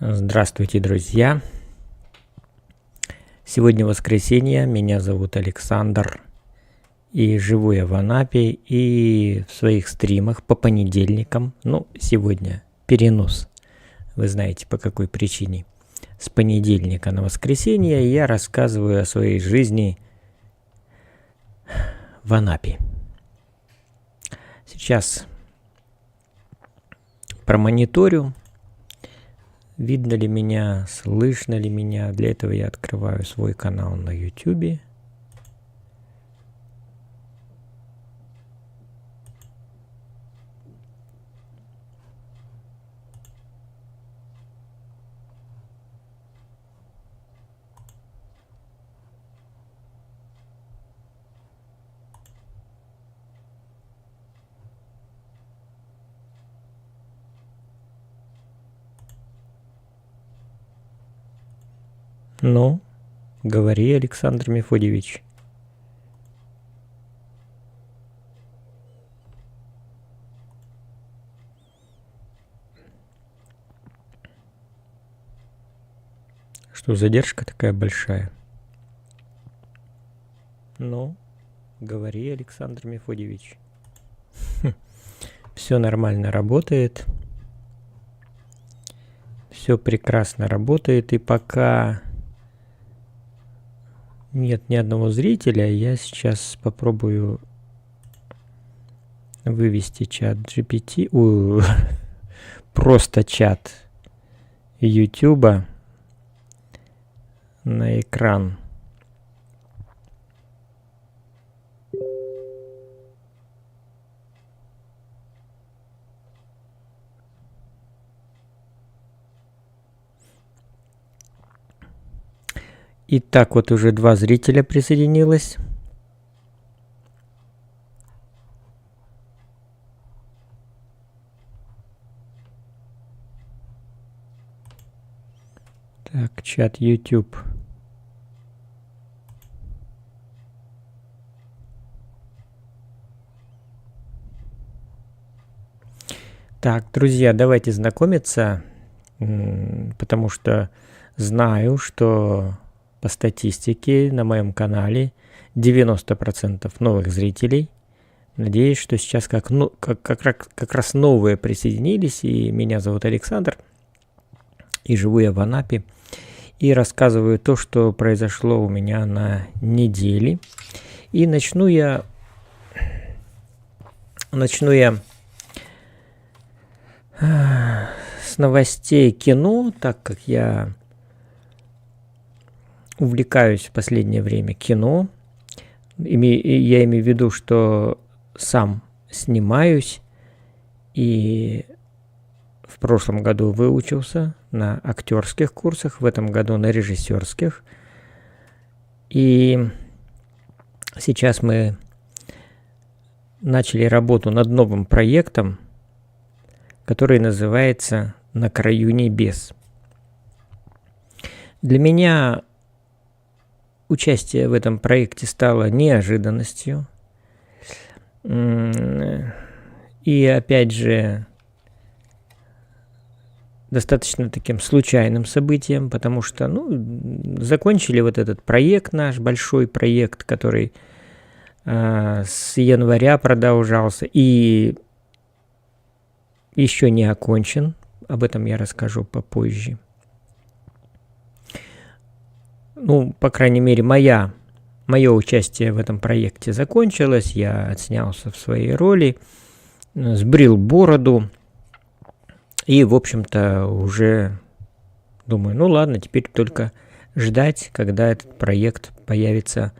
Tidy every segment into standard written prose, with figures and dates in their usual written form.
Здравствуйте, друзья! Сегодня воскресенье, меня зовут Александр, и живу я в Анапе, и в своих стримах по понедельникам, сегодня перенос, вы знаете по какой причине, с понедельника на воскресенье я рассказываю о своей жизни в Анапе. Сейчас промониторю, видно ли меня, слышно ли меня. Для этого я открываю свой канал на YouTube. Ну, говори, Александр Мефодьевич. Что задержка такая большая? Ну, говори, Александр Мефодьевич. Все нормально работает. Все прекрасно работает, и пока нет ни одного зрителя, я сейчас попробую вывести чат GPT, просто чат YouTube на экран. Итак, вот уже 2 зрителя присоединилось. Так, чат YouTube. Так, друзья, давайте знакомиться, потому что знаю, что по статистике на моем канале 90% новых зрителей. Надеюсь, что сейчас как раз новые присоединились, и меня зовут Александр, и живу я в Анапе, и рассказываю то, что произошло у меня на неделе. И начну я с новостей кино, так как я увлекаюсь в последнее время кино. Я имею в виду, что сам снимаюсь, и в прошлом году выучился на актерских курсах, в этом году на режиссерских. И сейчас мы начали работу над новым проектом, который называется «На краю небес». Для меня участие в этом проекте стало неожиданностью. И опять же, достаточно таким случайным событием, потому что, закончили вот этот проект, наш большой проект, который с января продолжался и еще не окончен. Об этом я расскажу попозже. По крайней мере, мое участие в этом проекте закончилось. Я отснялся в своей роли, сбрил бороду. И, в общем-то, уже думаю, ладно, теперь только ждать, когда этот проект появится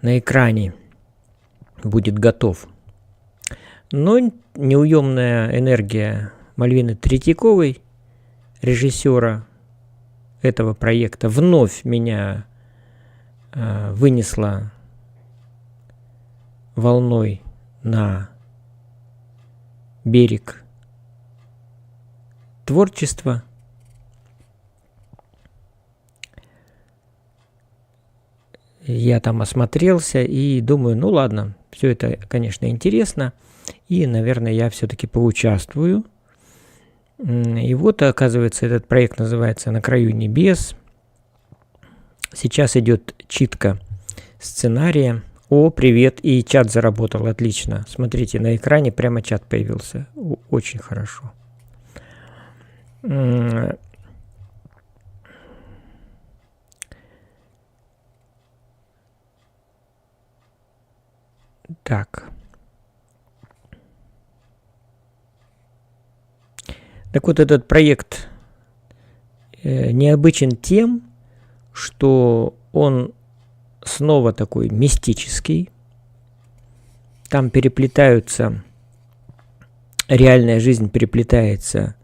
на экране, будет готов. Но неуемная энергия Мальвины Третьяковой, режиссера этого проекта, вновь меня вынесла волной на берег творчества. Я там осмотрелся и думаю, ладно, все это, конечно, интересно, и, наверное, я все-таки поучаствую И вот, оказывается, этот проект называется «На краю небес». Сейчас идет читка сценария. О, привет, и чат заработал, отлично. Смотрите, на экране прямо чат появился. Очень хорошо. Так. Так вот, этот проект необычен тем, что он снова такой мистический. Там переплетаются, реальная жизнь переплетается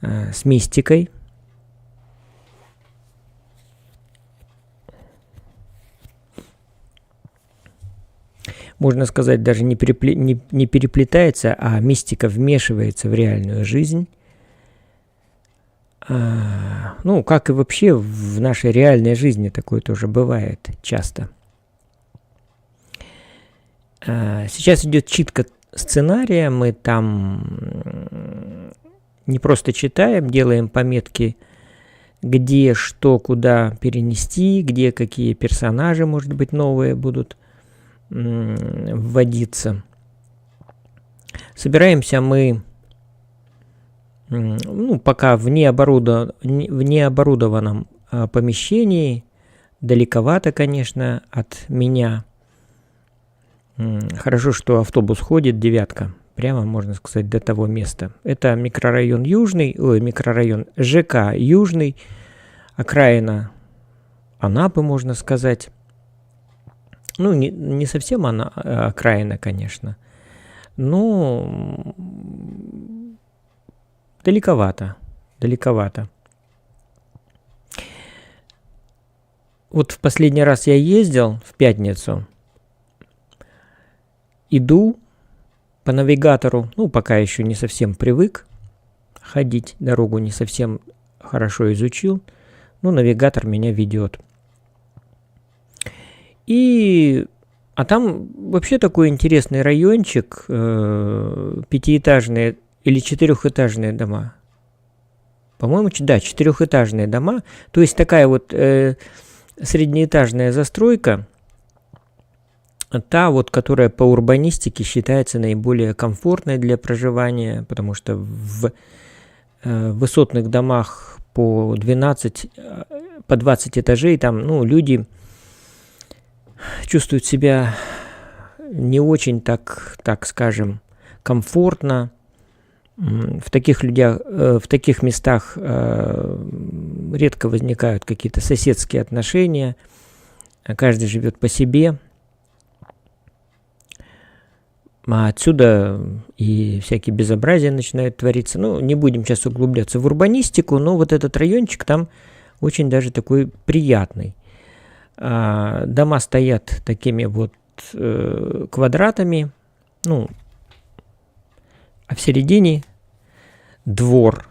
с мистикой. Можно сказать, даже не переплетается, а мистика вмешивается в реальную жизнь. Ну, как и вообще в нашей реальной жизни такое тоже бывает часто. Сейчас идет читка сценария, мы там не просто читаем, делаем пометки, где что, куда перенести, где какие персонажи, может быть, новые будут вводиться. Собираемся мы, ну, пока в необорудованном помещении, далековато, конечно, от меня. Хорошо, что автобус ходит, 9, прямо, можно сказать, до того места. Это микрорайон Южный, микрорайон ЖК Южный, окраина Анапы, можно сказать. Ну, не совсем она окраина, конечно, но далековато. Вот в последний раз я ездил в пятницу, иду по навигатору, ну, пока еще не совсем привык ходить, дорогу не совсем хорошо изучил, но навигатор меня ведет. А там вообще такой интересный райончик, 5-этажные или 4-этажные дома. По-моему, да, 4-этажные дома. То есть такая вот среднеэтажная застройка, та вот, которая по урбанистике считается наиболее комфортной для проживания, потому что в высотных домах по 20 этажей там, ну, люди чувствуют себя не очень так скажем, комфортно. В таких местах редко возникают какие-то соседские отношения. Каждый живет по себе. А отсюда и всякие безобразия начинают твориться. Ну, не будем сейчас углубляться в урбанистику, но вот этот райончик там очень даже такой приятный. Дома стоят такими вот квадратами, ну, а в середине двор,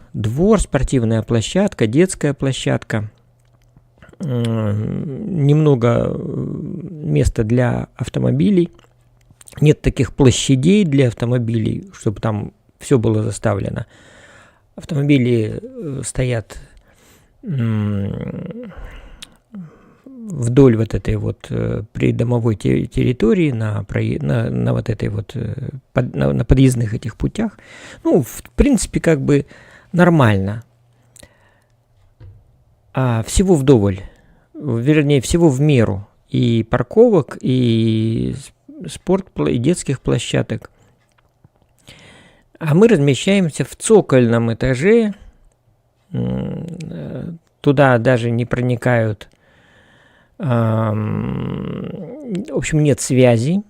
спортивная площадка, детская площадка, немного места для автомобилей, нет таких площадей для автомобилей, чтобы там все было заставлено. Автомобили стоят вдоль вот этой вот придомовой территории, на вот этой вот, на подъездных этих путях. Ну, в принципе, как бы нормально. А всего вдоволь, вернее, всего в меру. И парковок, и и детских площадок. А мы размещаемся в цокольном этаже. Туда даже не проникают, в общем, нет связи.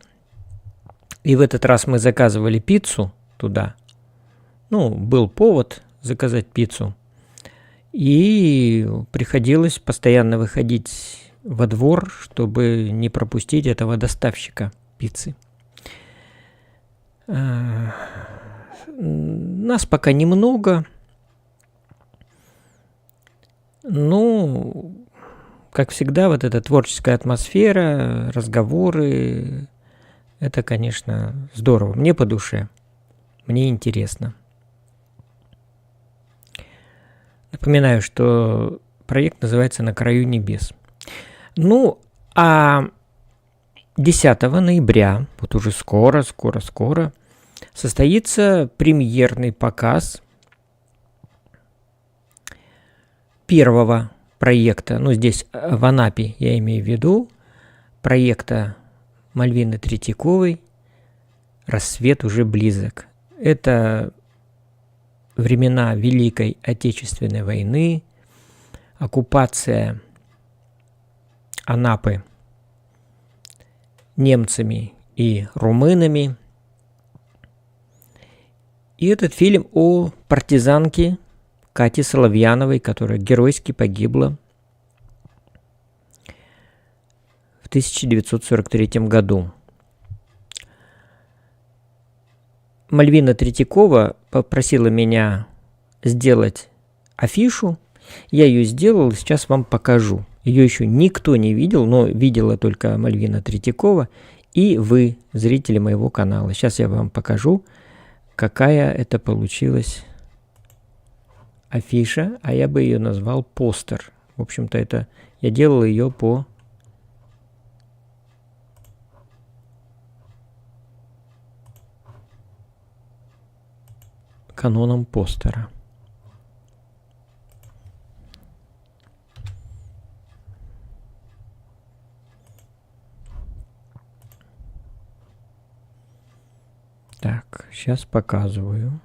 И в этот раз мы заказывали пиццу туда. Ну, был повод заказать пиццу. И приходилось постоянно выходить во двор, чтобы не пропустить этого доставщика пиццы. Нас пока немного. Ну, как всегда, вот эта творческая атмосфера, разговоры, это, конечно, здорово. Мне по душе, мне интересно. Напоминаю, что проект называется «На краю небес». Ну, а 10 ноября, вот уже скоро, состоится премьерный показ первого проекта, ну здесь в Анапе я имею в виду, проекта Мальвины Третьяковой «Рассвет уже близок». Это времена Великой Отечественной войны, оккупация Анапы немцами и румынами. И этот фильм о партизанке Кате Соловьяновой, которая геройски погибла в 1943 году. Мальвина Третьякова попросила меня сделать афишу. Я ее сделал, сейчас вам покажу. Ее еще никто не видел, но видела только Мальвина Третьякова и вы, зрители моего канала. Сейчас я вам покажу, какая это получилась афиша, а я бы ее назвал постер. В общем-то, это я делал ее по канонам постера. Так, сейчас показываю.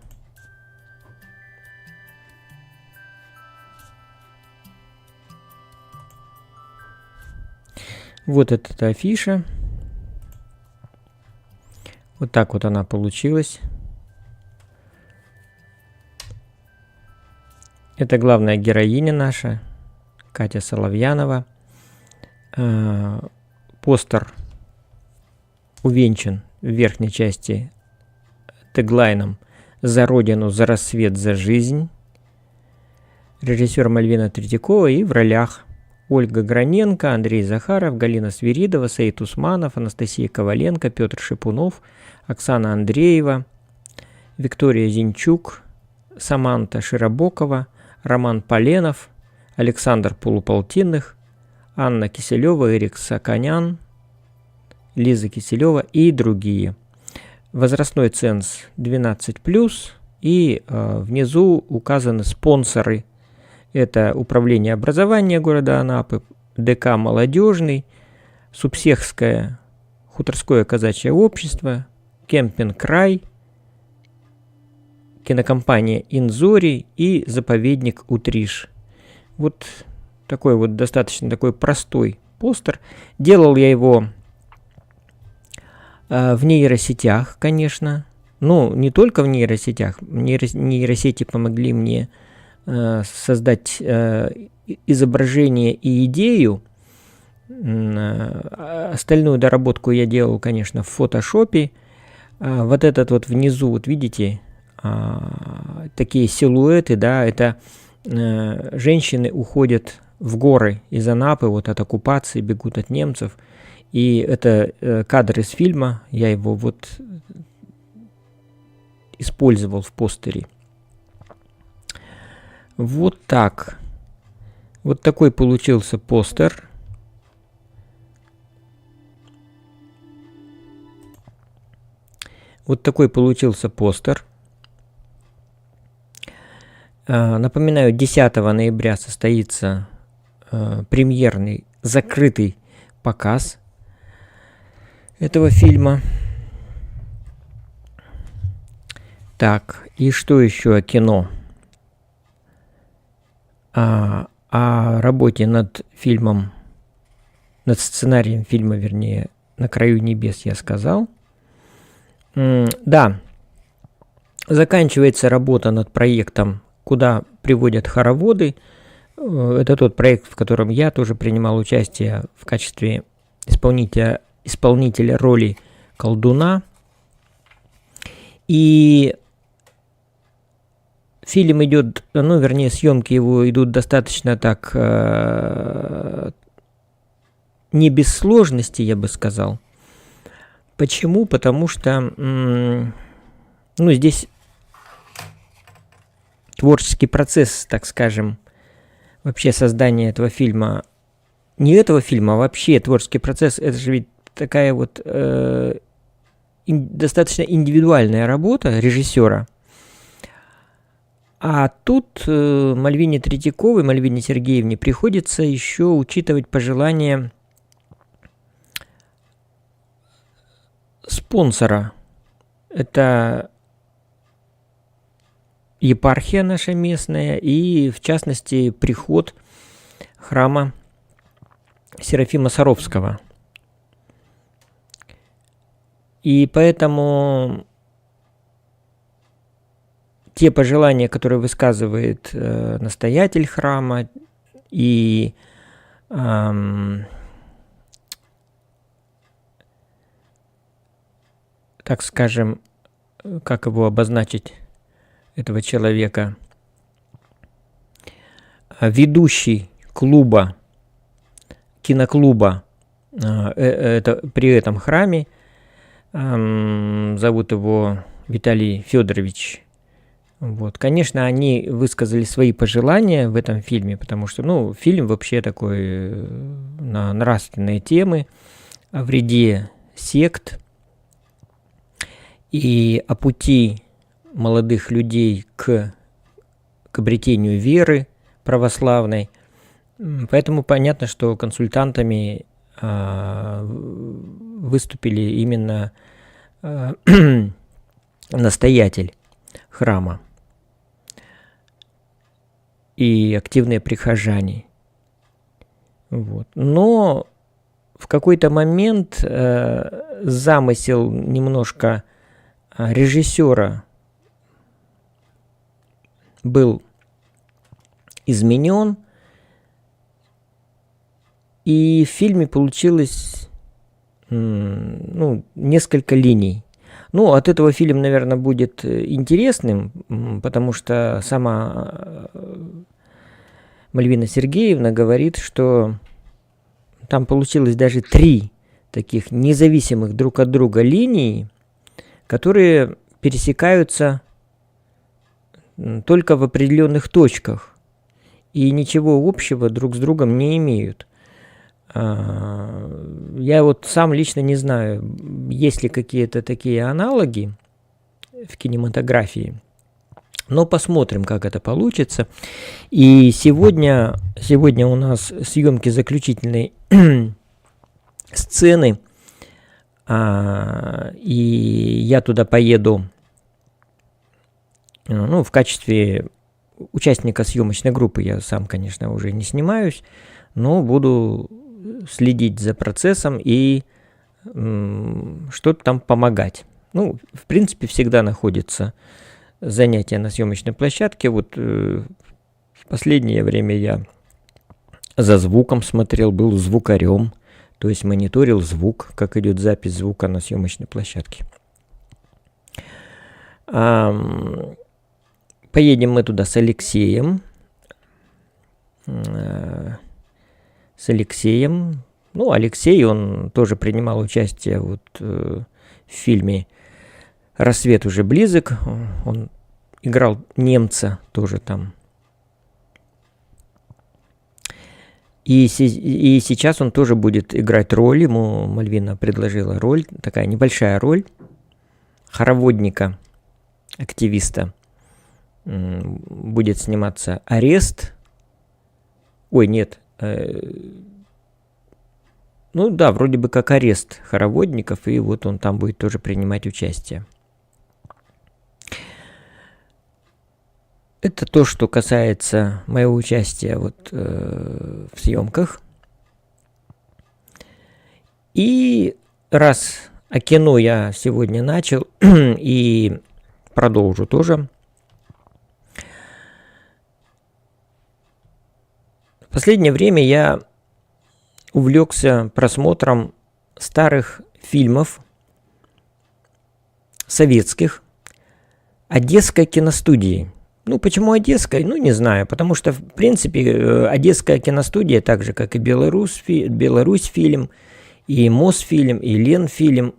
Вот эта афиша. Вот так вот она получилась. Это главная героиня наша, Катя Соловьянова. Постер увенчан в верхней части теглайном «За Родину, за рассвет, за жизнь». Режиссер Мальвина Третьякова и в ролях Ольга Граненко, Андрей Захаров, Галина Свиридова, Саид Усманов, Анастасия Коваленко, Петр Шипунов, Оксана Андреева, Виктория Зинчук, Саманта Широбокова, Роман Поленов, Александр Полуполтинных, Анна Киселева, Эрик Саканян, Лиза Киселева и другие. Возрастной ценз 12+, и внизу указаны спонсоры. Это Управление образования города Анапы, ДК «Молодежный», Субсехское хуторское казачье общество, Кемпинг «Край», кинокомпания «Инзори» и заповедник «Утриш». Вот такой вот достаточно такой простой постер. Делал я его в нейросетях, конечно. Ну, не только в нейросетях. Нейросети помогли мне создать изображение и идею. Остальную доработку я делал, конечно, в фотошопе. Вот этот вот внизу, вот видите, такие силуэты, да, это женщины уходят в горы из Анапы, вот от оккупации, бегут от немцев. И это кадр из фильма, я его вот использовал в постере. Вот так. Вот такой получился постер. Вот такой получился постер. Напоминаю, 10 ноября состоится премьерный закрытый показ этого фильма. Так, и что еще о кино? О работе над фильмом, над сценарием фильма, вернее, «На краю небес» я сказал. Да, заканчивается работа над проектом «Куда приводят хороводы». Это тот проект, в котором я тоже принимал участие в качестве исполнителя роли колдуна. И фильм идет, ну, вернее, съемки его идут достаточно так, не без сложности, я бы сказал. Почему? Потому что, ну, здесь творческий процесс, так скажем, вообще создание этого фильма, не этого фильма, а вообще творческий процесс, это же ведь такая вот достаточно индивидуальная работа режиссера. А тут Мальвине Третьяковой, Мальвине Сергеевне приходится еще учитывать пожелания спонсора. Это епархия наша местная и, в частности, приход храма Серафима Саровского. И поэтому те пожелания, которые высказывает настоятель храма и так скажем, как его обозначить, этого человека, ведущий клуба, киноклуба при этом храме, зовут его Виталий Федорович. Вот. Конечно, они высказали свои пожелания в этом фильме, потому что, фильм вообще такой на нравственные темы, о вреде сект и о пути молодых людей к обретению веры православной. Поэтому понятно, что консультантами выступили именно настоятель храма и активные прихожане. Вот. Но в какой-то момент замысел немножко режиссера был изменен, и в фильме получилось несколько линий. От этого фильм, наверное, будет интересным, потому что сама Мальвина Сергеевна говорит, что там получилось даже 3 таких независимых друг от друга линии, которые пересекаются только в определенных точках и ничего общего друг с другом не имеют. Я вот сам лично не знаю, есть ли какие-то такие аналоги в кинематографии, но посмотрим, как это получится. И сегодня у нас съемки заключительной сцены, и я туда поеду в качестве участника съемочной группы. Я сам, конечно, уже не снимаюсь, но буду следить за процессом и что-то там помогать. В принципе, всегда находится занятия на съемочной площадке. Вот в последнее время я за звуком смотрел, был звукарем, то есть мониторил звук, как идет запись звука на съемочной площадке. Поедем мы туда с Алексеем. Алексей, он тоже принимал участие в фильме «Рассвет уже близок». Он играл немца тоже там. И сейчас он тоже будет играть роль. Ему Мальвина предложила роль, такая небольшая роль хороводника, активиста. Будет сниматься «Арест». Вроде бы как «Арест хороводников», и вот он там будет тоже принимать участие. Это то, что касается моего участия в съемках. И раз о кино я сегодня начал и продолжу тоже. В последнее время я увлекся просмотром старых фильмов советских Одесской киностудии. Почему Одесской? Не знаю, потому что, в принципе, Одесская киностудия, так же, как и Беларусь фильм, и Мосфильм, и Ленфильм,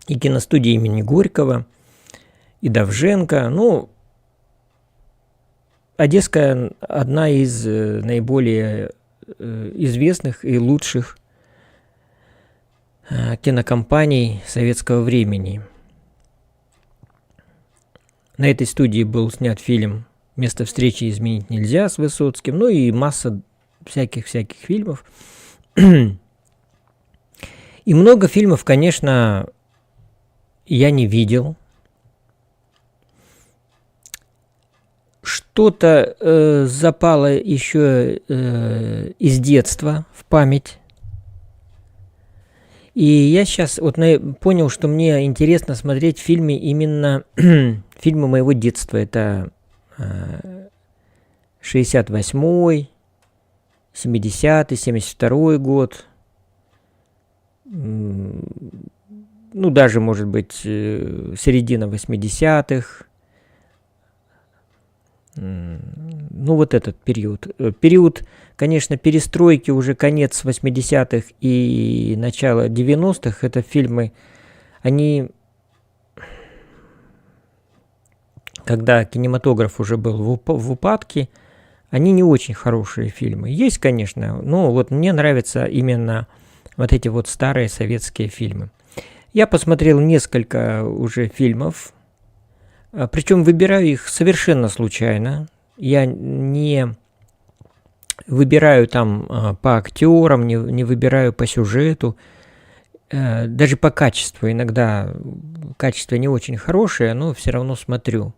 и киностудия имени Горького, и Довженко, Одесская одна из наиболее известных и лучших кинокомпаний советского времени. На этой студии был снят фильм «Место встречи изменить нельзя» с Высоцким, ну и масса всяких фильмов. И много фильмов, конечно, я не видел. Что-то запало еще из детства в память. И я сейчас вот понял, что мне интересно смотреть фильмы именно фильмы моего детства. Это 68-й, 70-й, 72-й год. Ну, даже, может быть, середина 80-х. Ну, вот этот период. Период, конечно, перестройки, уже конец 80-х и начало 90-х. Это фильмы, они, когда кинематограф уже был в упадке, они не очень хорошие фильмы. Есть, конечно, но вот мне нравятся именно вот эти вот старые советские фильмы. Я посмотрел несколько уже фильмов, причем выбираю их совершенно случайно. Я не выбираю там по актерам, не выбираю по сюжету, даже по качеству. Иногда качество не очень хорошее, но все равно смотрю.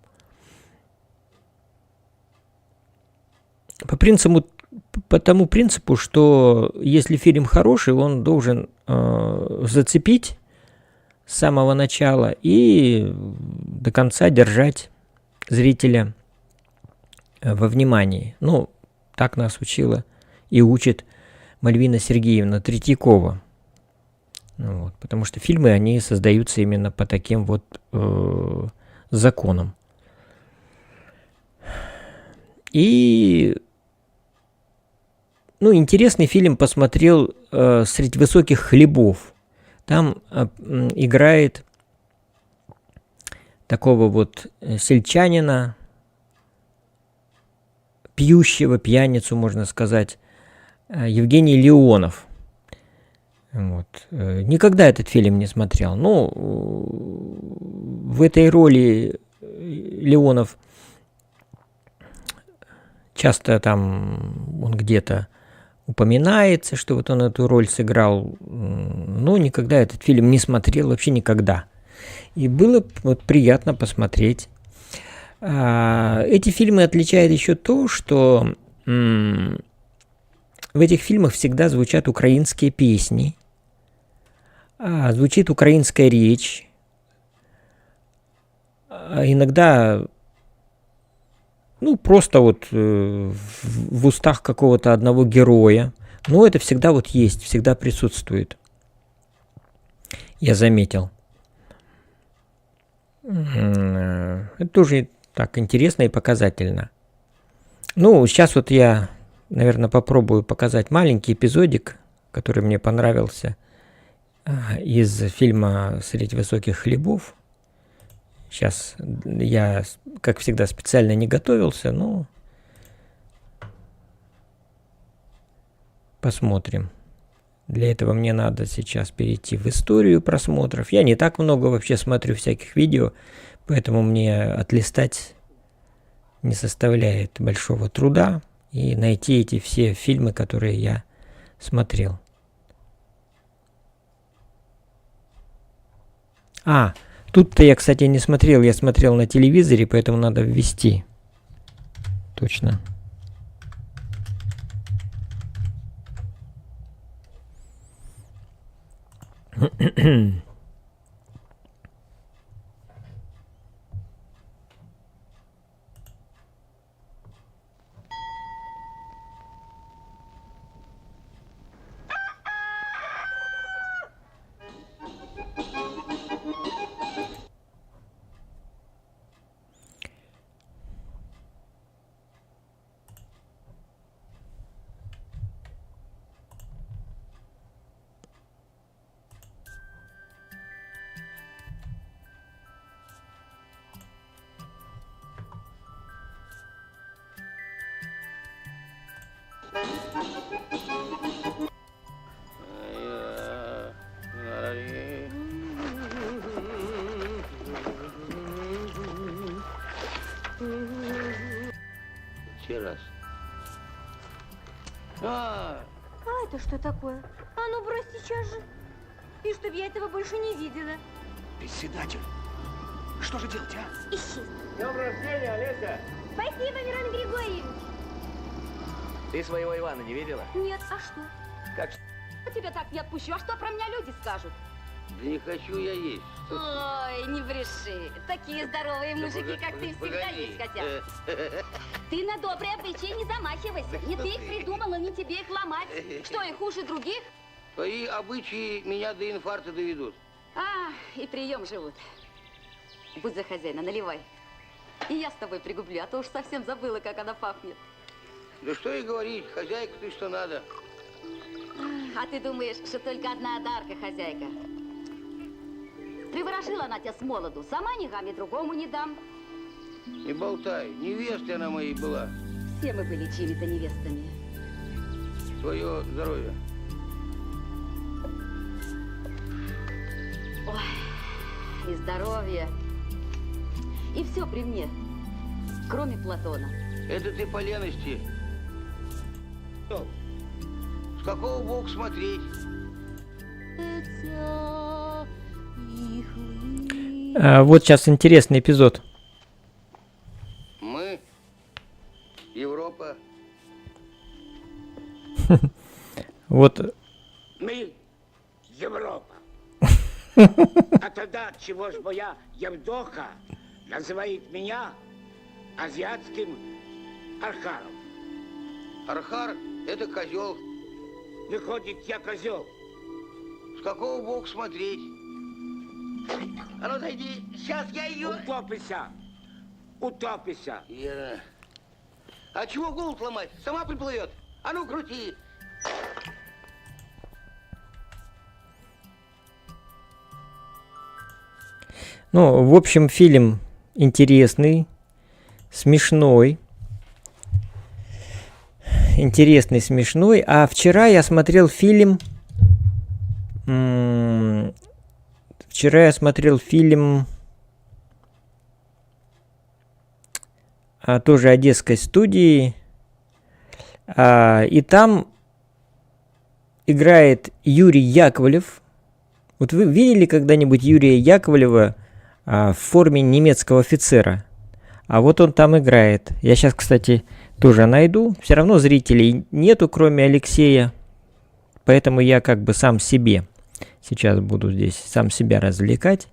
По тому принципу, что если фильм хороший, он должен зацепить с самого начала и до конца держать зрителя во внимании. Ну, так нас учила и учит Мальвина Сергеевна Третьякова. Вот, потому что фильмы, они создаются именно по таким вот законам. И интересный фильм посмотрел «Средь высоких хлебов». Там играет такого вот сельчанина, пьющего, пьяницу, можно сказать, Евгений Леонов. Вот. Никогда этот фильм не смотрел. Но в этой роли Леонов часто там он где-то упоминается, что вот он эту роль сыграл, но никогда этот фильм не смотрел, вообще никогда. И было вот приятно посмотреть. Эти фильмы отличает еще то, что в этих фильмах всегда звучат украинские песни, звучит украинская речь, иногда просто вот в устах какого-то одного героя. Но это всегда вот есть, всегда присутствует. Я заметил. Это тоже так интересно и показательно. Сейчас вот я, наверное, попробую показать маленький эпизодик, который мне понравился из фильма «Средь высоких хлебов». Сейчас я, как всегда, специально не готовился, но посмотрим. Для этого мне надо сейчас перейти в историю просмотров. Я не так много вообще смотрю всяких видео, поэтому мне отлистать не составляет большого труда и найти эти все фильмы, которые я смотрел. Тут-то я, кстати, не смотрел. Я смотрел на телевизоре, поэтому надо ввести. Точно. Еще раз. А это что такое? А ну брось сейчас же. И чтоб я этого больше не видела. Председатель, что же делать, а? Исчез. С днем рождения, Олеся! Спасибо, Мирон Григорьевич. Ты своего Ивана не видела? Нет, а что? Как? Тебя так не отпущу, а что про меня люди скажут? Да не хочу я есть. Ой, не бреши. Такие здоровые мужики, как ты, всегда есть хотят. Ты на добрые обычаи не замахивайся. Не ты их придумал, и не тебе их ломать. Что, их хуже других? Твои обычаи меня до инфаркта доведут. А, и прием живут. Будь за хозяина, наливай. И я с тобой пригублю, а то уж совсем забыла, как она пахнет. Да что и говорить, хозяйка ты что надо. А ты думаешь, что только одна Одарка хозяйка? Приворожила она тебя с молоду. Сама ногами другому не дам. Не болтай, невестой она моей была. Все мы были чьими-то невестами. Твое здоровье. Ой, и здоровье. И все при мне, кроме Платона. Это ты по лености. С какого боку смотреть? Вот сейчас интересный эпизод. Мы, Европа. Вот. Мы Европа. А тогда чего ж моя Евдоха называет меня азиатским архаром? Архар – это козел. Выходит, я козел. С какого боку смотреть? А ну зайди, сейчас я ее... Утопися. Утопися. Вера. А чего голову ломать? Сама приплывет. А ну крути. Ну, в общем, фильм интересный, смешной. Интересный, смешной. А вчера я смотрел фильм... Тоже одесской студии. И там играет Юрий Яковлев. Вот вы видели когда-нибудь Юрия Яковлева в форме немецкого офицера? А вот он там играет. Я сейчас, кстати, тоже найду. Все равно зрителей нету, кроме Алексея. Поэтому я как бы сам себе сейчас буду здесь сам себя развлекать.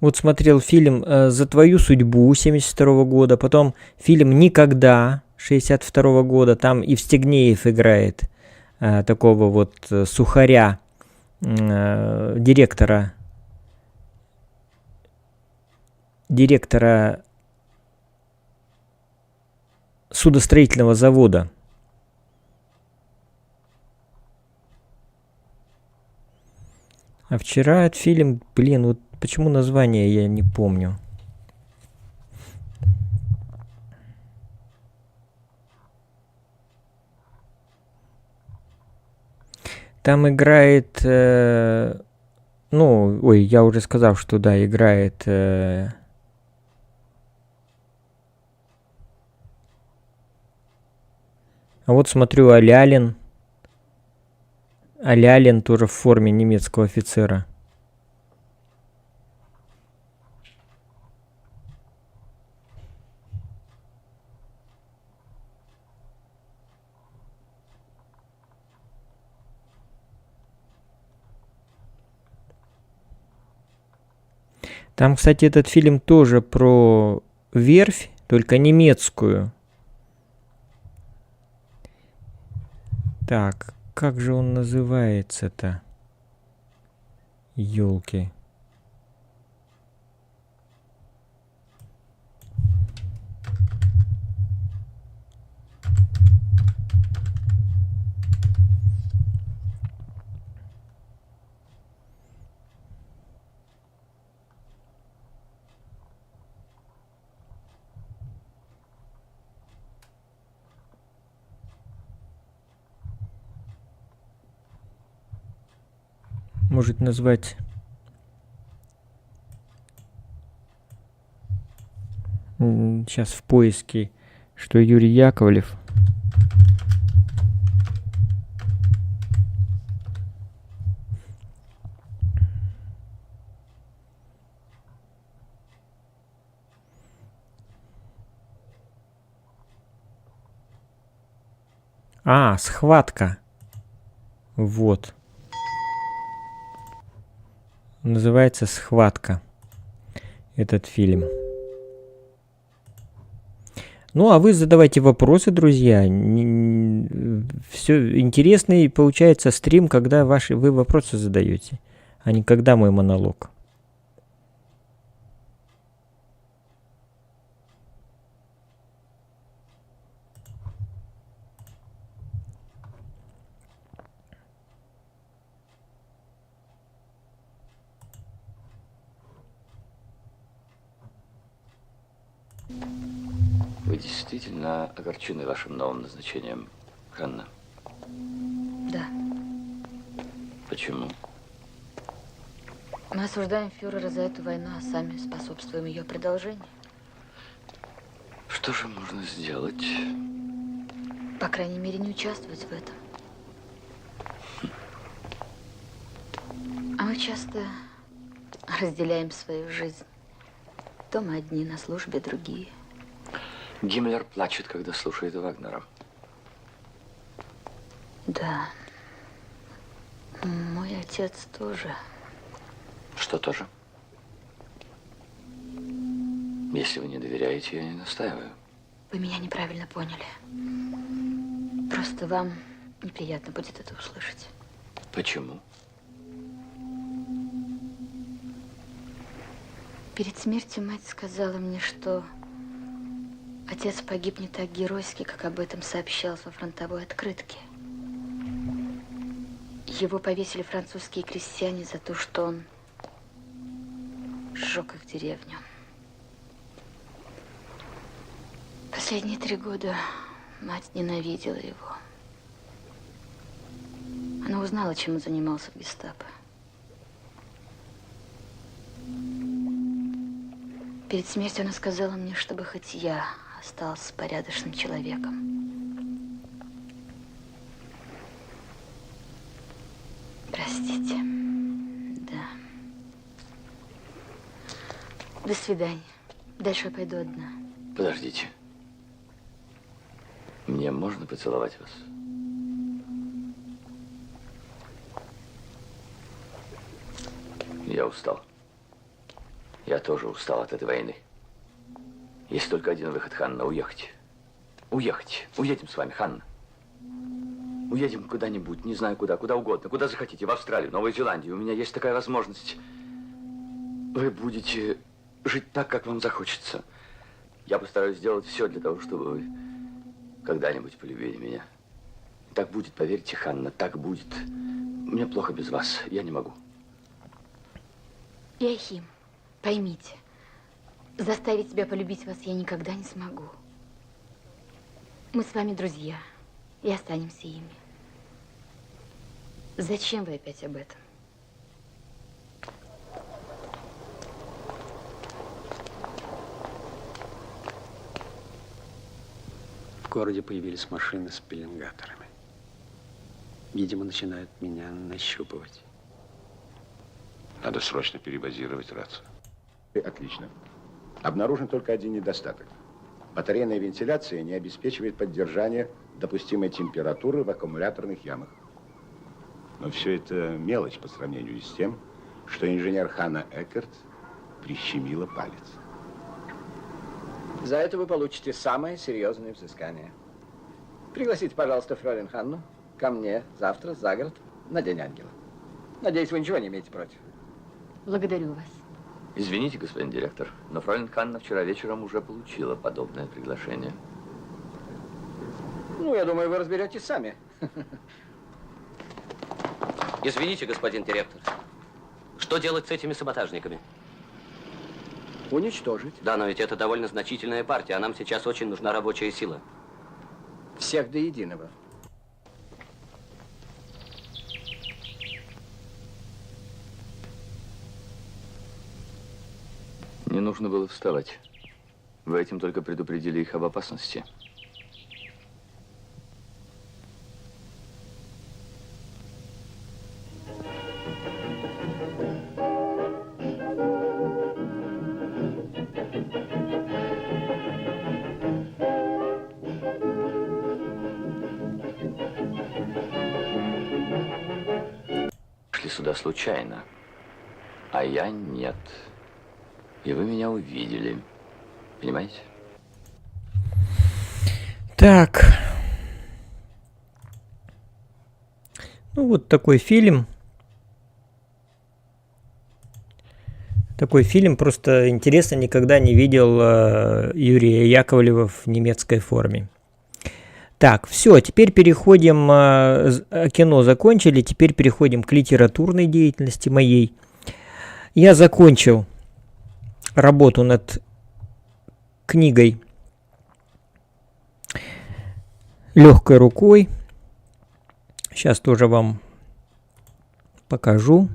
Вот смотрел фильм «За твою судьбу» 1972 года, потом фильм «Никогда» 1962 года, там Евстигнеев играет такого вот сухаря, директора судостроительного завода. А вчера этот фильм, вот почему название я не помню. Там играет, я уже сказал, что да, играет а вот смотрю, Алялин тоже в форме немецкого офицера. Там, кстати, этот фильм тоже про верфь, только немецкую. Так, как же он называется-то? Ёлки. Может назвать... Сейчас в поиске, что Юрий Яковлев. А, «Схватка». Вот. Называется «Схватка» этот фильм. Ну, а вы задавайте вопросы, друзья. Все интересный получается стрим, когда вы вопросы задаете, а не когда мой монолог. Вы действительно огорчены вашим новым назначением, Ханна? Да. Почему? Мы осуждаем фюрера за эту войну, а сами способствуем ее продолжению. Что же можно сделать? По крайней мере, не участвовать в этом. А мы часто разделяем свою жизнь. То мы одни на службе, другие. Гиммлер плачет, когда слушает Вагнера. Да. Мой отец тоже. Что тоже? Если вы не доверяете, я не настаиваю. Вы меня неправильно поняли. Просто вам неприятно будет это услышать. Почему? Перед смертью мать сказала мне, что отец погиб не так геройски, как об этом сообщалось во фронтовой открытке. Его повесили французские крестьяне за то, что он сжег их деревню. Последние 3 года мать ненавидела его. Она узнала, чем он занимался в гестапо. Перед смертью она сказала мне, чтобы хоть я остался порядочным человеком. Простите. Да. До свидания. Дальше я пойду одна. Подождите. Мне можно поцеловать вас? Я устал. Я тоже устал от этой войны. Есть только один выход, Ханна, уехать. Уехать. Уедем с вами, Ханна. Уедем куда-нибудь, не знаю куда, куда угодно, куда захотите, в Австралию, Новую Зеландию. У меня есть такая возможность. Вы будете жить так, как вам захочется. Я постараюсь сделать все для того, чтобы вы когда-нибудь полюбили меня. Так будет, поверьте, Ханна, так будет. Мне плохо без вас, я не могу. Яхим, поймите, заставить себя полюбить вас я никогда не смогу. Мы с вами друзья и останемся ими. Зачем вы опять об этом? В городе появились машины с пеленгаторами. Видимо, начинают меня нащупывать. Надо срочно перебазировать рацию. Отлично. Обнаружен только один недостаток. Батарейная вентиляция не обеспечивает поддержание допустимой температуры в аккумуляторных ямах. Но все это мелочь по сравнению с тем, что инженер Ханна Эккерт прищемило палец. За это вы получите самое серьезное взыскание. Пригласите, пожалуйста, фролин Ханну ко мне завтра за город на День Ангела. Надеюсь, вы ничего не имеете против. Благодарю вас. Извините, господин директор, но фролин Ханна вчера вечером уже получила подобное приглашение. Ну, я думаю, вы разберетесь сами. Извините, господин директор. Что делать с этими саботажниками? Уничтожить. Да, но ведь это довольно значительная партия, а нам сейчас очень нужна рабочая сила. Всех до единого. Не нужно было вставать. Вы этим только предупредили их об опасности. Шли сюда случайно, а я нет. И вы меня увидели. Понимаете? Так. Ну, вот такой фильм. Такой фильм, просто интересно, никогда не видел Юрия Яковлева в немецкой форме. Так, все, теперь переходим, кино закончили, теперь переходим к литературной деятельности моей. Я закончил работу над книгой «Легкой рукой». Сейчас тоже вам покажу.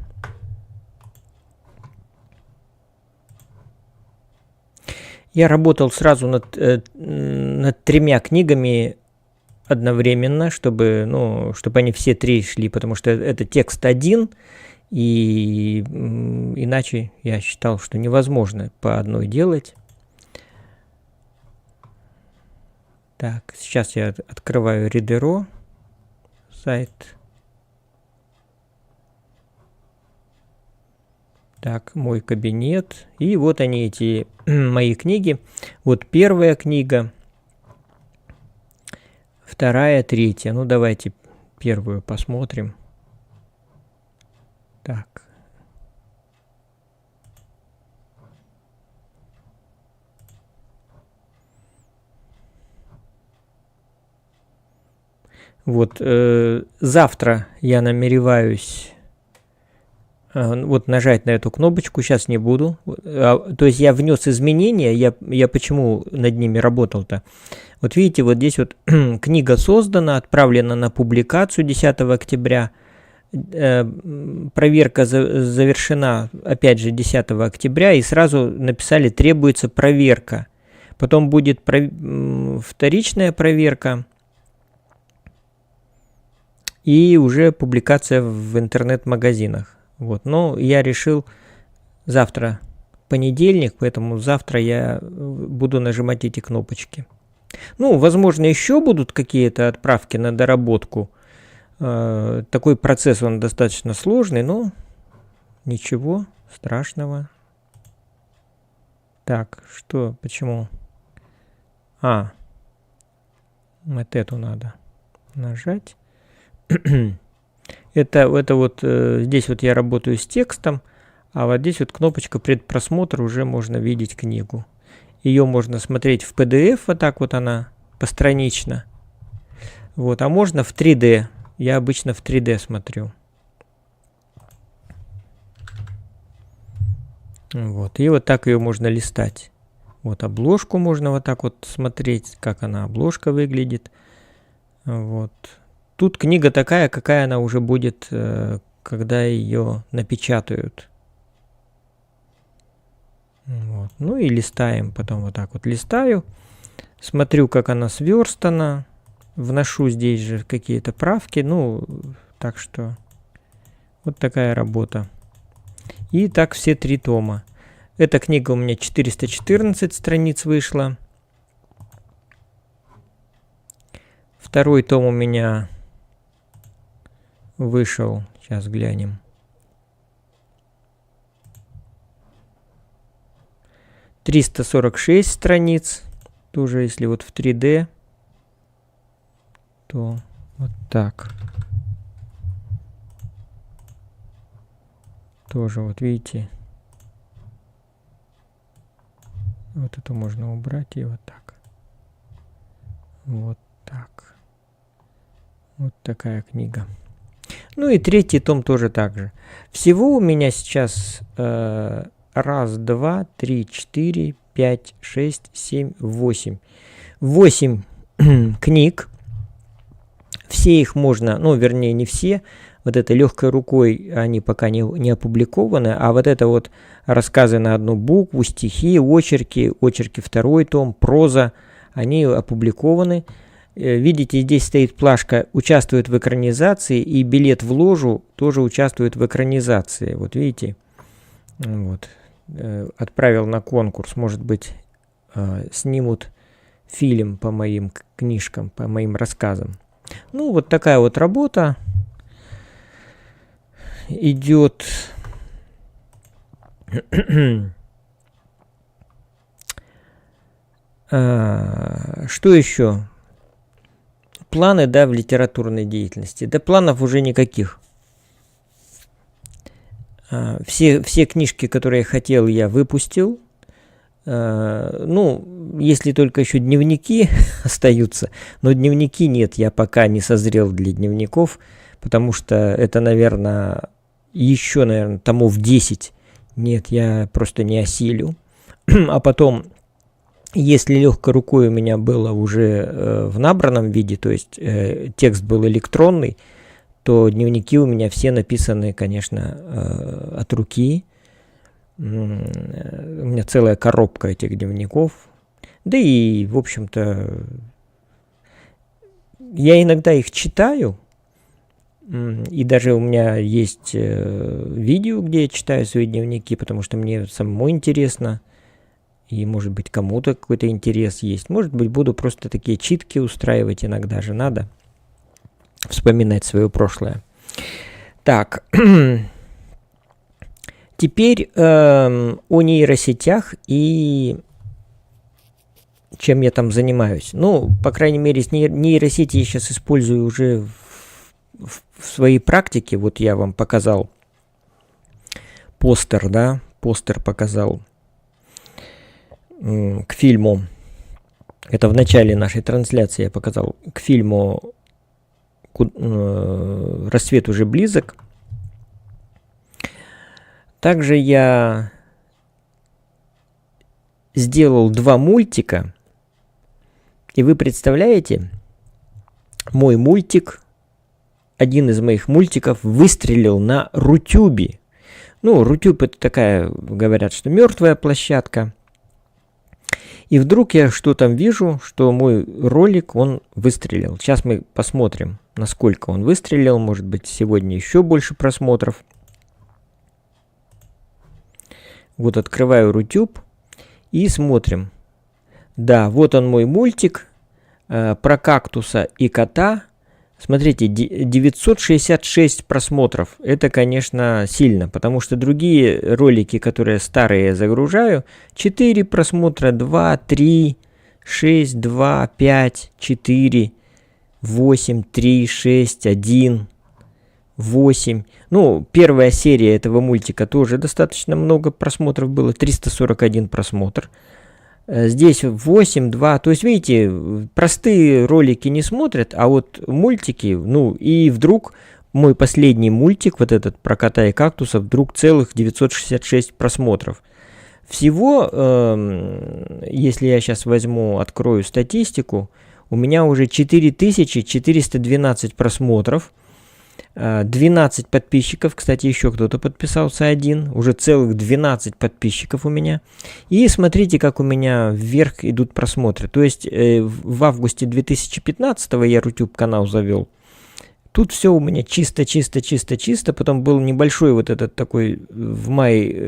Я работал сразу над 3 книгами одновременно, чтобы они все 3 шли, потому что это текст один, и иначе я считал, что невозможно по одной делать. Так, сейчас я открываю Reader.ro сайт. Так, мой кабинет. И вот они, эти мои книги. Вот первая книга, вторая, третья. Ну, давайте первую посмотрим. Так. Вот завтра я намереваюсь вот нажать на эту кнопочку, сейчас не буду. То есть я внес изменения, я почему над ними работал-то? Вот видите, вот здесь вот книга создана, отправлена на публикацию 10 октября. Проверка завершена, опять же, 10 октября, и сразу написали «требуется проверка». Потом будет вторичная проверка. И уже публикация в интернет-магазинах. Вот. Но я решил завтра понедельник, поэтому завтра я буду нажимать эти кнопочки. Ну, возможно, еще будут какие-то отправки на доработку. Такой процесс, он достаточно сложный, но ничего страшного. Так, что, почему? Вот эту надо нажать. Это вот здесь вот я работаю с текстом, а вот здесь вот кнопочка предпросмотр, уже можно видеть книгу. Ее можно смотреть в PDF, вот так вот она постранично. Вот, а можно в 3D. Я обычно в 3D смотрю. Вот, и вот так ее можно листать. Вот обложку можно вот так вот смотреть, как она, обложка выглядит. Вот. Тут книга такая, какая она уже будет, когда ее напечатают. Вот. Ну и листаем, потом вот так вот листаю. Смотрю, как она сверстана. Вношу здесь же какие-то правки. Ну, так что вот такая работа. И так все 3 тома. Эта книга у меня 414 страниц вышла. Второй том у меня вышел. Сейчас глянем. 346 страниц. Тоже, если вот в 3D, то вот так. Тоже, вот видите, вот это можно убрать и вот так. Вот так. Вот такая книга. Ну и третий том тоже так же. Всего у меня сейчас 1, 2, 3, 4, 5, 6, 7, 8. 8 книг. Все их можно, ну, вернее, не все. Вот это легкой рукой они пока не опубликованы, а вот это вот рассказы на одну букву, стихи, очерки, второй том, проза, они опубликованы. Видите, здесь стоит плашка «Участвует в экранизации», и билет в ложу тоже участвует в экранизации. Вот видите, вот. Отправил на конкурс, может быть, снимут фильм по моим книжкам, по моим рассказам. Ну, вот такая вот работа идет. Что еще? Планы, да, в литературной деятельности. Да планов уже никаких. Все книжки, которые я хотел, я выпустил. Ну, если только еще дневники остаются. Но дневники нет, я пока не созрел для дневников, потому что это, наверное, еще, наверное, томов 10. Нет, я просто не осилю. А потом, если легкой рукой у меня было уже в набранном виде, то есть текст был электронный, то дневники у меня все написаны, конечно, от руки. У меня целая коробка этих дневников. Да и, в общем-то, я иногда их читаю. И даже у меня есть видео, где я читаю свои дневники, потому что мне самому интересно. И, может быть, кому-то какой-то интерес есть. Может быть, буду просто такие читки устраивать. Иногда же надо вспоминать свое прошлое. Так. Теперь о нейросетях и чем я там занимаюсь. Ну, по крайней мере, нейросети я сейчас использую уже в своей практике. Вот я вам показал постер, да, постер показал к фильму. Это в начале нашей трансляции я показал к фильму «Рассвет уже близок». Также я сделал 2 мультика. И вы представляете, мой мультик, один из моих мультиков выстрелил на Рутюбе. Ну, Рутюб это такая, говорят, что мертвая площадка. И вдруг я что там вижу, что мой ролик, он выстрелил. Сейчас мы посмотрим, насколько он выстрелил. Может быть, сегодня еще больше просмотров. Вот открываю Рутюб и смотрим. Да, вот он мой мультик про кактуса и кота. Смотрите, 966 просмотров. Это, конечно, сильно, потому что другие ролики, которые старые я загружаю, 4 просмотра, 2, 3, 6, 2, 5, 4, 8, 3, 6, 1, 8. Ну, первая серия этого мультика тоже достаточно много просмотров было, 341 просмотр. Здесь 8, 2, то есть, видите, простые ролики не смотрят, а вот мультики, ну, и вдруг мой последний мультик, вот этот про кота и кактуса, вдруг целых 966 просмотров. Всего, если я сейчас возьму, открою статистику, у меня уже 4412 просмотров, 12 подписчиков, кстати, еще кто-то подписался один, уже целых 12 подписчиков у меня. И смотрите, как у меня вверх идут просмотры. То есть в августе 2015 я YouTube канал завел. Тут все у меня чисто, потом был небольшой вот этот такой в мае,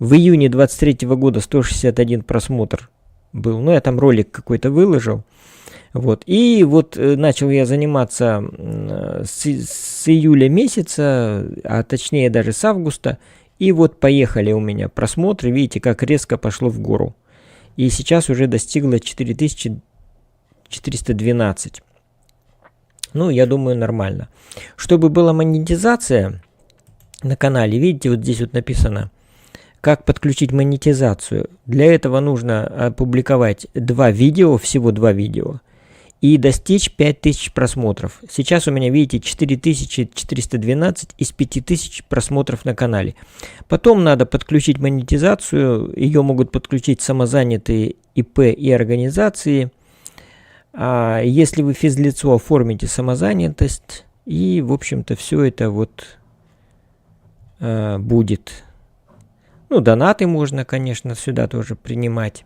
в июне 23 года 161 просмотр был. Ну, я там ролик какой-то выложил. Вот. И вот начал я заниматься с июля месяца, а точнее даже с августа, И вот поехали у меня просмотры. Видите, как резко пошло в гору. И сейчас уже достигло 4412. Ну, я думаю, нормально. Чтобы была монетизация на канале, видите, вот здесь вот написано, как подключить монетизацию. Для этого нужно опубликовать 2 видео, всего 2 видео, и достичь 5000 просмотров. Сейчас у меня, видите, 4412 из 5000 просмотров на канале. Потом надо подключить монетизацию. Ее могут подключить самозанятые ИП и организации. Если вы физлицо, оформите самозанятость, и, в общем-то, все это вот будет. Ну, донаты можно, конечно, сюда тоже принимать.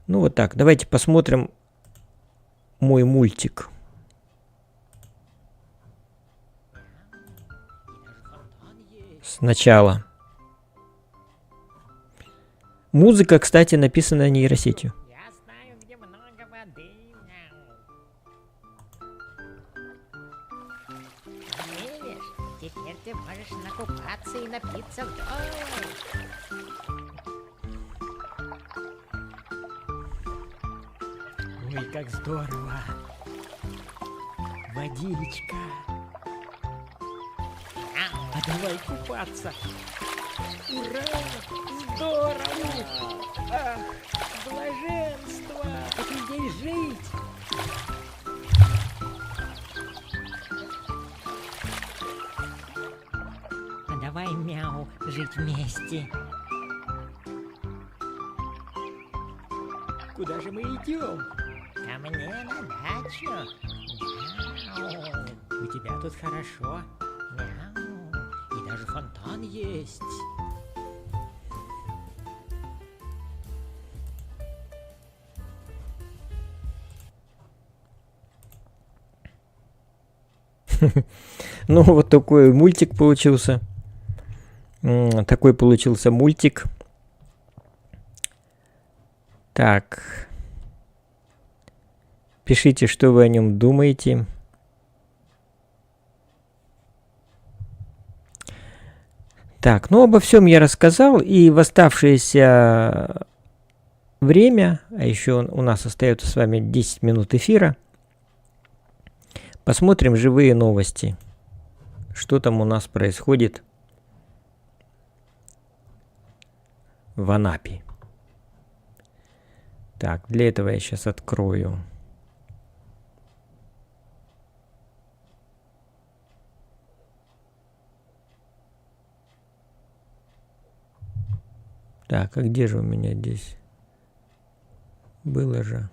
Ну, вот так. Давайте посмотрим мой мультик. Сначала. Музыка, кстати, написана нейросетью. Я знаю, где много воды. Видишь, теперь ты можешь накупаться и напиться вдоволь. Ой, как здорово. Водичка. А давай купаться. Ура! Здорово! Ах, блаженство! Как здесь жить? А давай, мяу, жить вместе. Куда же мы идем? Ко мне на дачу. Мяу. У тебя тут хорошо. Мяу. И даже фонтан есть. Ну, вот такой мультик получился. Такой получился мультик. Так. Пишите, что вы о нем думаете. Так, ну обо всем я рассказал, и в оставшееся время, а еще у нас остается с вами 10 минут эфира, посмотрим живые новости. Что там у нас происходит в Анапе. Так, для этого я сейчас открою. Так, а где же у меня здесь? Было же.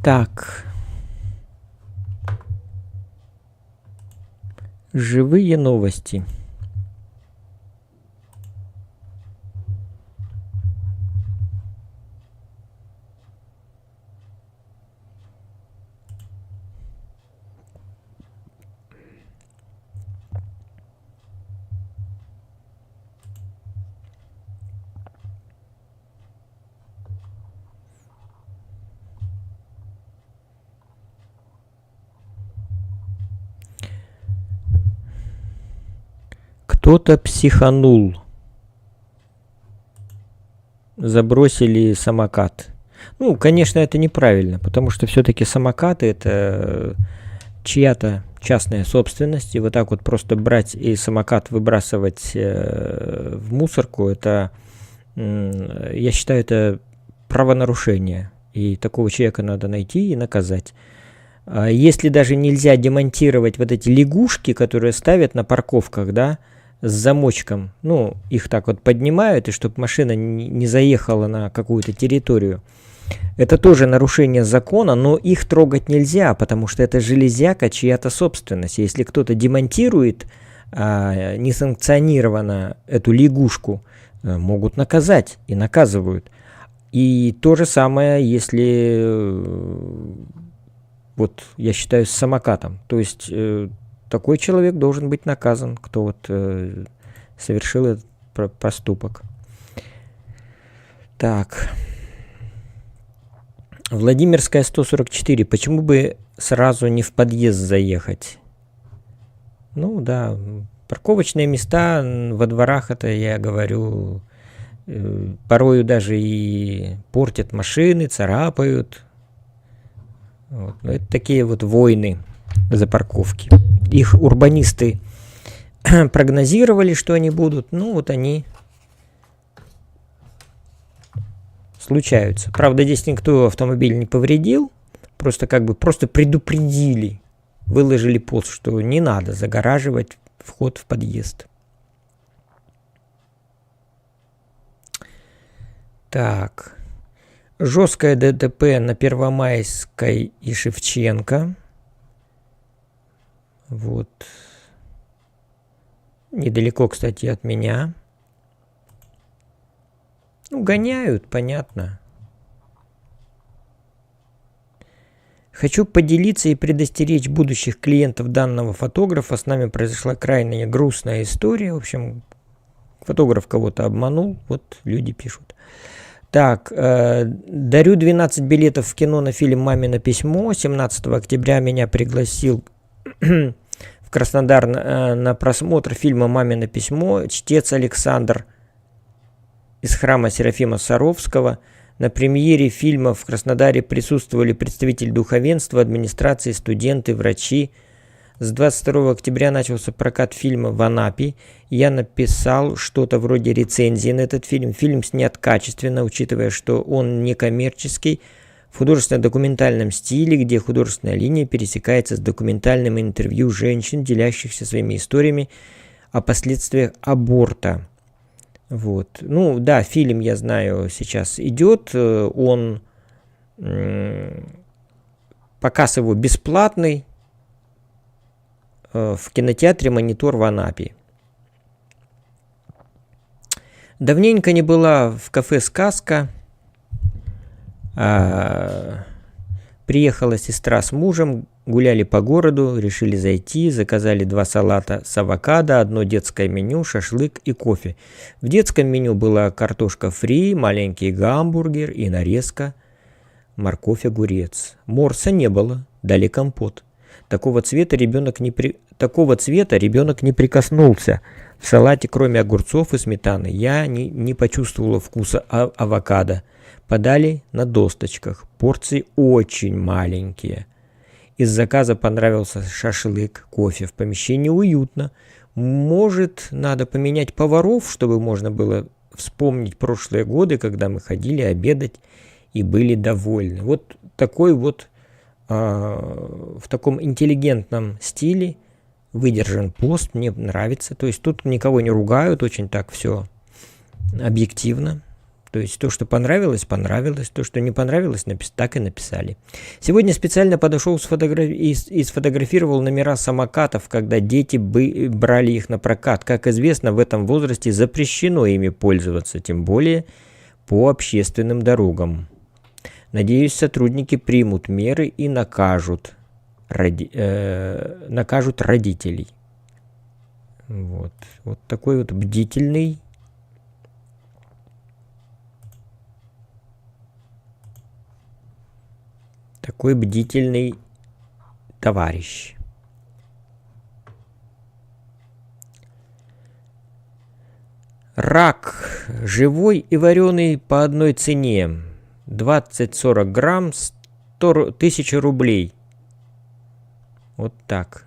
Так. Живые новости. Кто-то психанул. Забросили самокат. Ну, конечно, это неправильно, потому что все-таки самокаты это чья-то частная собственность, и вот так вот просто брать и самокат выбрасывать в мусорку, это, я считаю, это правонарушение. И такого человека надо найти и наказать. Если даже нельзя демонтировать вот эти лягушки, которые ставят на парковках, да, с замочком, ну, их так вот поднимают, и чтобы машина не заехала на какую-то территорию, это тоже нарушение закона, но их трогать нельзя, потому что это железяка, чья-то собственность. Если кто-то демонтирует несанкционированно эту лягушку, могут наказать и наказывают. И то же самое, если, вот я считаю, с самокатом. То есть такой человек должен быть наказан, кто вот совершил этот проступок. Так. Владимирская 144. Почему бы сразу не в подъезд заехать? Ну да, парковочные места во дворах, это я говорю, порою даже и портят машины, царапают. Вот. Это такие вот войны за парковки. Их урбанисты прогнозировали, что они будут. Ну вот они случаются. Правда, здесь никто автомобиль не повредил. Просто просто предупредили. Выложили пост, что не надо загораживать вход в подъезд. Так. Жесткое ДТП на Первомайской и Шевченко. Вот. Недалеко, кстати, от меня. Ну, гоняют, понятно. Хочу поделиться и предостеречь будущих клиентов данного фотографа. С нами произошла крайне грустная история. В общем, фотограф кого-то обманул. Вот люди пишут. Так, дарю 12 билетов в кино на фильм «Мамино письмо». 17 октября меня пригласил в Краснодар на просмотр фильма «Мамино письмо» чтец Александр из храма Серафима Саровского. На премьере фильма в Краснодаре присутствовали представители духовенства, администрации, студенты, врачи. С 22 октября начался прокат фильма в Анапе. Я написал что-то вроде рецензии на этот фильм. Фильм снят качественно, учитывая, что он некоммерческий, в художественно-документальном стиле, где художественная линия пересекается с документальным интервью женщин, делящихся своими историями о последствиях аборта. Вот. Ну да, фильм, я знаю, сейчас идет. Он показ его бесплатный в кинотеатре «Монитор» в Анапе. Давненько не была в кафе «Сказка». Приехала сестра с мужем, гуляли по городу, решили зайти, заказали 2 салата с авокадо, 1 детское меню, шашлык и кофе. В детском меню была картошка фри, маленький гамбургер и нарезка, морковь, огурец. Морса не было, дали компот. Такого цвета ребенок не прикоснулся. В салате, кроме огурцов и сметаны, я не почувствовала вкуса авокадо. Подали на досточках. Порции очень маленькие. Из заказа понравился шашлык, кофе. В помещении уютно. Может, надо поменять поваров, чтобы можно было вспомнить прошлые годы, когда мы ходили обедать и были довольны. Вот такой вот в таком интеллигентном стиле выдержан пост. Мне нравится. То есть тут никого не ругают. Очень так все объективно. То есть то, что понравилось, понравилось. То, что не понравилось, так и написали. Сегодня специально подошел и сфотографировал номера самокатов, когда дети брали их на прокат. Как известно, в этом возрасте запрещено ими пользоваться, тем более по общественным дорогам. Надеюсь, сотрудники примут меры и накажут родителей. Вот такой вот бдительный. Такой бдительный товарищ. Рак живой и вареный по одной цене. 20-40 грамм, 1000 рублей. Вот так.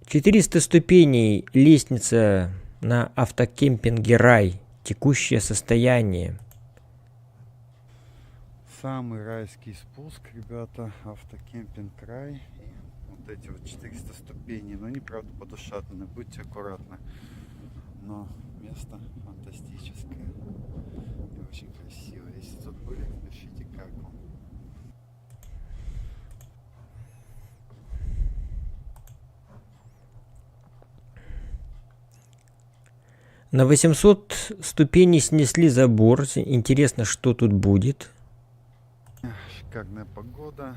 «400 ступеней. Лестница на автокемпинге «Рай». Текущее состояние». Самый райский спуск, ребята, автокемпинг «Рай». И вот эти вот 400 ступеней, но они, правда, подушатаны, будьте аккуратны. Но место фантастическое и очень красивое. Если тут были, напишите, как вам. На 800 ступеней снесли забор. Интересно, что тут будет. Шикарная погода.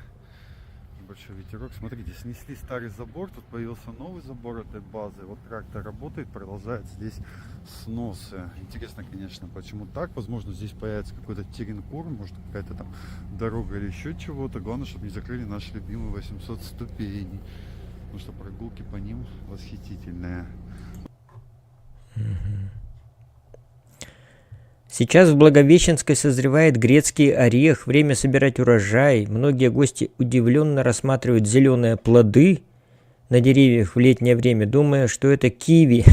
Большой ветерок. Смотрите, снесли старый забор. Тут появился новый забор этой базы. Вот трактор работает, продолжает здесь сносы. Интересно, конечно, почему так. Возможно, здесь появится какой-то теренкур, может, какая-то там дорога или еще чего-то. Главное, чтобы не закрыли наши любимые 800 ступеней. Потому что прогулки по ним восхитительные. Сейчас в Благовещенской созревает грецкий орех. Время собирать урожай. Многие гости удивленно рассматривают зеленые плоды на деревьях в летнее время, думая, что это киви.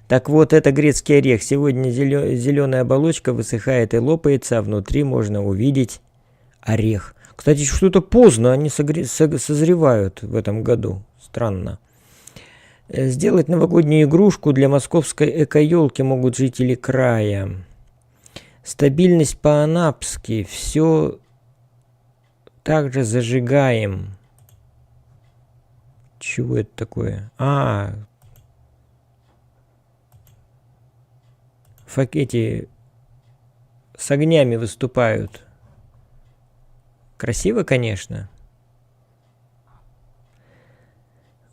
Так вот, это грецкий орех. Сегодня зеленая оболочка высыхает и лопается, а внутри можно увидеть орех. Кстати, что-то поздно они созревают в этом году. Странно. Сделать новогоднюю игрушку для московской эко-елки могут жители края. Стабильность по-анапски. Все также зажигаем. Чего это такое? Эти с огнями выступают. Красиво, конечно.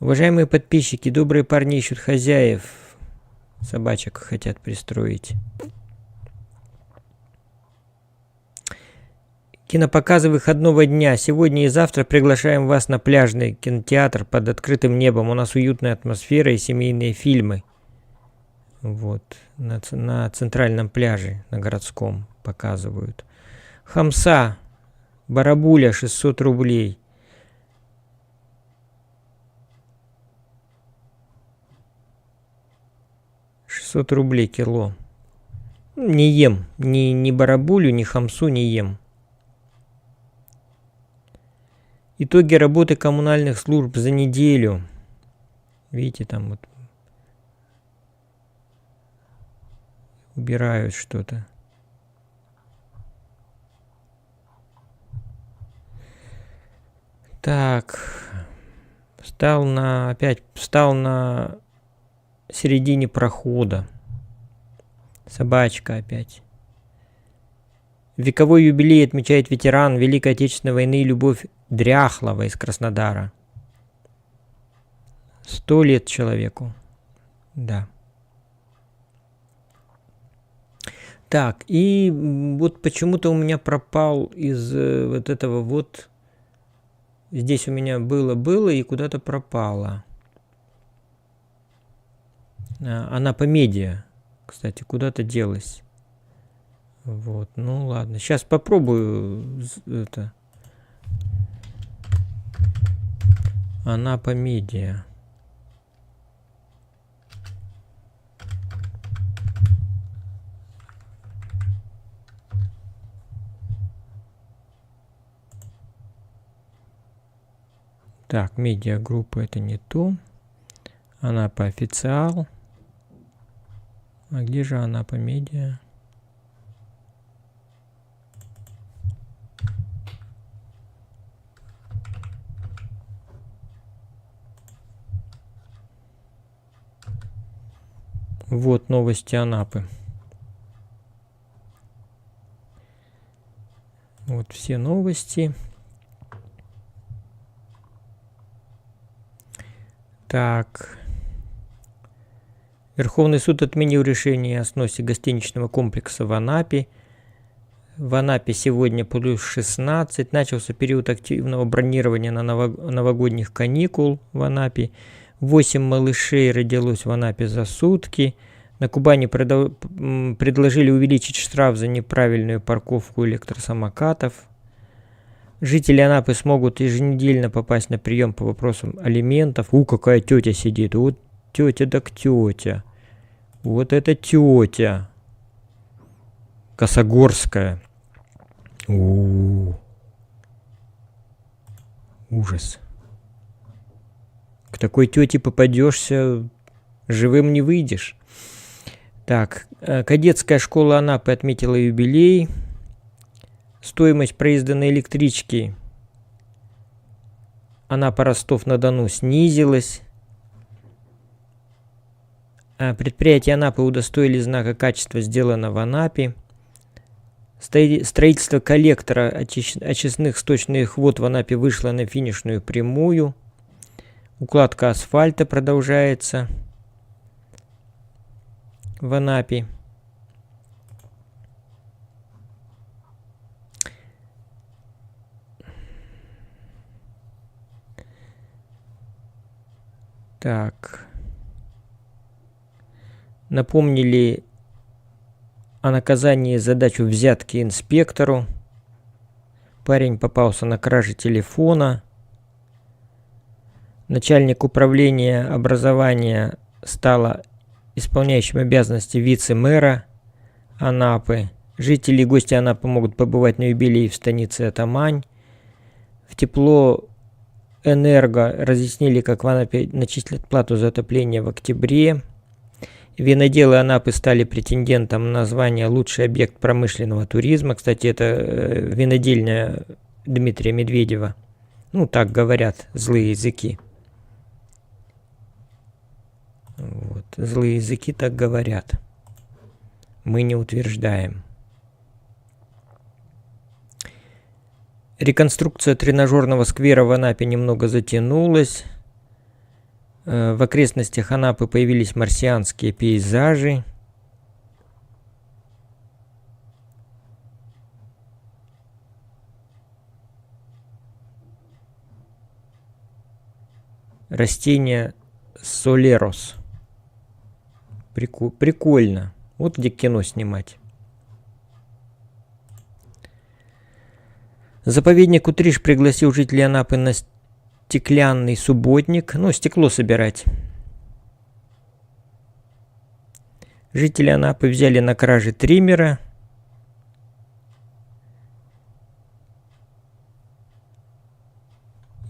Уважаемые подписчики, добрые парни ищут хозяев. Собачек хотят пристроить. Кинопоказы выходного дня. Сегодня и завтра приглашаем вас на пляжный кинотеатр под открытым небом. У нас уютная атмосфера и семейные фильмы. Вот. На центральном пляже, на городском показывают. Хамса. Барабуля 600 рублей. $600 кило. Не ем. Ни барабулю, ни хамсу не ем. Итоги работы коммунальных служб за неделю. Видите, там вот убирают что-то. Так. Опять встал на середине прохода. Собачка опять. Вековой юбилей отмечает ветеран Великой Отечественной войны Любовь Дряхлова из Краснодара. 100 лет человеку. Да. Так, и вот почему-то у меня пропал из вот этого вот. Здесь у меня было и куда-то пропало. Анапа Медиа, кстати, куда-то делась. Вот, ну ладно. Сейчас попробую это. Анапа Медиа. Так, медиагруппа это не то. Анапа Официал. А где же Анапа Медиа? Вот новости Анапы. Вот все новости. Так. Верховный суд отменил решение о сносе гостиничного комплекса в Анапе. В Анапе сегодня плюс 16. Начался период активного бронирования на новогодних каникул в Анапе. 8 малышей родилось в Анапе за сутки. На Кубани предложили увеличить штраф за неправильную парковку электросамокатов. Жители Анапы смогут еженедельно попасть на прием по вопросам алиментов. Какая тетя сидит. Вот тетя так тетя. Вот это тетя. Косогорская. Ужас. К такой тете попадешься, живым не выйдешь. Так, кадетская школа Анапы отметила юбилей. Стоимость проезда на электричке Анапа-Ростов-на-Дону снизилась. Предприятие Анапы удостоили знака качества «Сделано в Анапе». Строительство коллектора очистных сточных вод в Анапе вышло на финишную прямую. Укладка асфальта продолжается в Анапе. Так. Напомнили о наказании за дачу взятки инспектору. Парень попался на краже телефона. Начальник управления образования стала исполняющим обязанности вице-мэра Анапы. Жители и гости Анапы могут побывать на юбилее в станице Атамань. В Теплоэнерго разъяснили, как в Анапе начислят плату за отопление в октябре. Виноделы Анапы стали претендентом на звание «Лучший объект промышленного туризма». Кстати, это винодельня Дмитрия Медведева. Ну, так говорят злые языки. Вот. Злые языки так говорят. Мы не утверждаем. Реконструкция тренажерного сквера в Анапе немного затянулась. В окрестностях Анапы появились марсианские пейзажи. Растение солерос. Прикольно. Вот где кино снимать. Заповедник Утриш пригласил жителей Анапы на стеклянный субботник. Ну, стекло собирать. Жители Анапы взяли на краже триммера.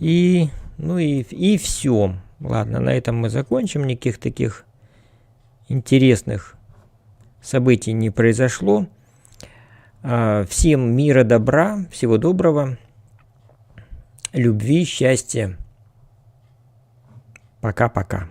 И все. Ладно, на этом мы закончим. Никаких таких интересных событий не произошло. Всем мира, добра, всего доброго, любви, счастья. Пока-пока.